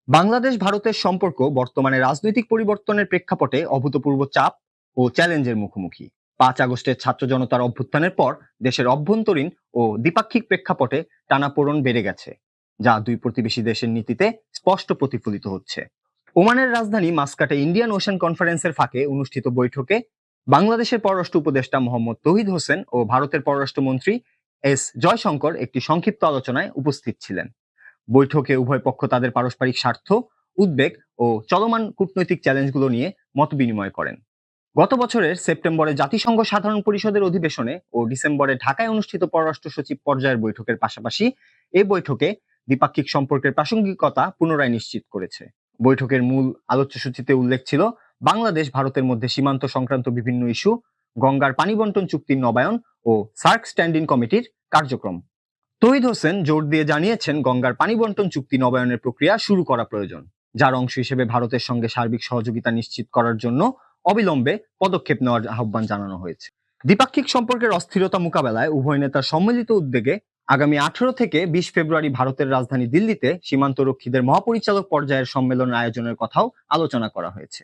বাংলাদেশ ভারতের সম্পর্ক বর্তমানে রাজনৈতিক পরিবর্তনের প্রেক্ষাপটে অভূতপূর্ব চাপ ও চ্যালেঞ্জের মুখোমুখি। 5 আগস্টের ছাত্র জনতার অভ্যুত্থানের পর দেশের অভ্যন্তরীণ ও দ্বিপাক্ষিক প্রেক্ষাপটে টানাপোড়েন বেড়ে গেছে, যা দুই প্রতিবেশী দেশের নীতিতে স্পষ্ট প্রতিফলিত হচ্ছে। ওমানের রাজধানী মাস্কাটে ইন্ডিয়ান ওশেন কনফারেন্সের ফাঁকে অনুষ্ঠিত বৈঠকে বাংলাদেশের পররাষ্ট্র উপদেষ্টা মোহাম্মদ তৌহিদ হোসেন ও ভারতের পররাষ্ট্রমন্ত্রী এস জয়শঙ্কর একটি সংক্ষিপ্ত আলোচনায় উপস্থিত ছিলেন। বৈঠকে উভয় পক্ষ তাদের পারস্পরিক স্বার্থ, উদ্বেগ ও চলমান কূটনৈতিক চ্যালেঞ্জগুলো নিয়ে মত বিনিময় করেন। গত বছরের সেপ্টেম্বরে জাতিসংঘ সাধারণ পরিষদের অধিবেশনে ও ডিসেম্বরে ঢাকায় অনুষ্ঠিত পররাষ্ট্র সচিব পর্যায়ের বৈঠকের পাশাপাশি এই বৈঠকে দ্বিপাক্ষিক সম্পর্কের প্রাসঙ্গিকতা পুনরায় নিশ্চিত করেছে। বৈঠকের মূল আলোচ্যসূচিতে উল্লেখ ছিল বাংলাদেশ ভারতের মধ্যে সীমান্ত সংক্রান্ত বিভিন্ন ইস্যু, গঙ্গার পানি বন্টন চুক্তির নবায়ন ও সার্ক স্ট্যান্ডিং কমিটির কার্যক্রম। তৌহিদ হোসেন জোর দিয়ে জানিয়েছেন, গঙ্গার পানি বন্টন চুক্তি নবায়নের প্রক্রিয়া শুরু করা প্রয়োজন, যার অংশ হিসেবে ভারতের সঙ্গে সার্বিক সহযোগিতা নিশ্চিত করার জন্য অবিলম্বে পদক্ষেপ নেওয়ার আহ্বান জানানো হয়েছে। দ্বিপাক্ষিক সম্পর্কের অস্থিরতা মোকাবেলায় উভয় নেতার সম্মিলিত উদ্যোগে আগামী 18 থেকে 20 ফেব্রুয়ারি ভারতের রাজধানী দিল্লিতে সীমান্তরক্ষীদের মহাপরিচালক পর্যায়ের সম্মেলন আয়োজনের কথাও আলোচনা করা হয়েছে।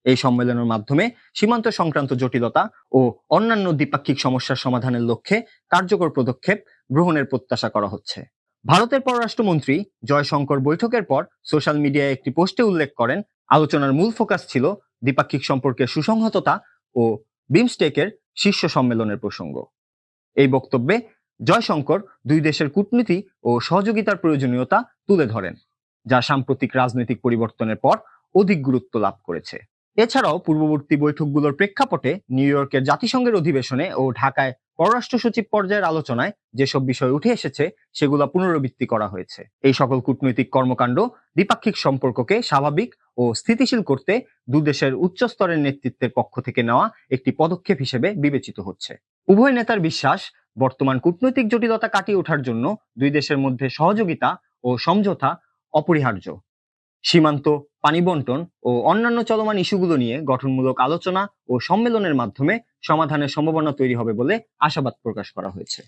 এই সম্মেলনের মাধ্যমে সীমান্ত সংক্রান্ত জটিলতা ও অন্যান্য দ্বিপাক্ষিক সমস্যার সমাধানের লক্ষ্যে কার্যকর পদক্ষেপ গ্রহণের প্রত্যাশা করা হচ্ছে। ভারতের পররাষ্ট্রমন্ত্রী জয়শঙ্কর বৈঠকের পর সোশ্যাল মিডিয়ায় একটি পোস্টে উল্লেখ করেন, আলোচনার মূল ফোকাস ছিল দ্বিপাক্ষিক সম্পর্কের সুসংহততা ও বিমস্টেকের শীর্ষ সম্মেলনের প্রসঙ্গ। এই বক্তব্যে জয়শঙ্কর দুই দেশের কূটনীতি ও সহযোগিতার প্রয়োজনীয়তা তুলে ধরেন, যা সাম্প্রতিক রাজনৈতিক পরিবর্তনের পর অধিক গুরুত্ব লাভ করেছে। এছাড়াও পূর্ববর্তী বৈঠকগুলোর প্রেক্ষাপটে নিউ ইয়র্কের জাতিসংঘের অধিবেশনে ও ঢাকায় পররাষ্ট্র সচিব পর্যায়ের আলোচনায় যেসব বিষয় উঠে এসেছে সেগুলো পুনরাবৃত্তি করা হয়েছে। এই সকল কূটনৈতিক কর্মকাণ্ড দ্বিপাক্ষিক সম্পর্ককে স্বাভাবিক ও স্থিতিশীল করতে দুদেশের উচ্চস্তরের নেতৃত্বের পক্ষ থেকে নেওয়া একটি পদক্ষেপ হিসেবে বিবেচিত হচ্ছে। উভয় নেতার বিশ্বাস, বর্তমান কূটনৈতিক জটিলতা কাটিয়ে ওঠার জন্য দুই দেশের মধ্যে সহযোগিতা ও সমঝোতা অপরিহার্য। সীমান্ত, পানি বন্টন ও অন্যান্য চলমান ইস্যুগুলো নিয়ে গঠনমূলক আলোচনা ও সম্মেলনের মাধ্যমে সমাধানের সম্ভাবনা তৈরি হবে বলে আশাবাদ প্রকাশ করা হয়েছে।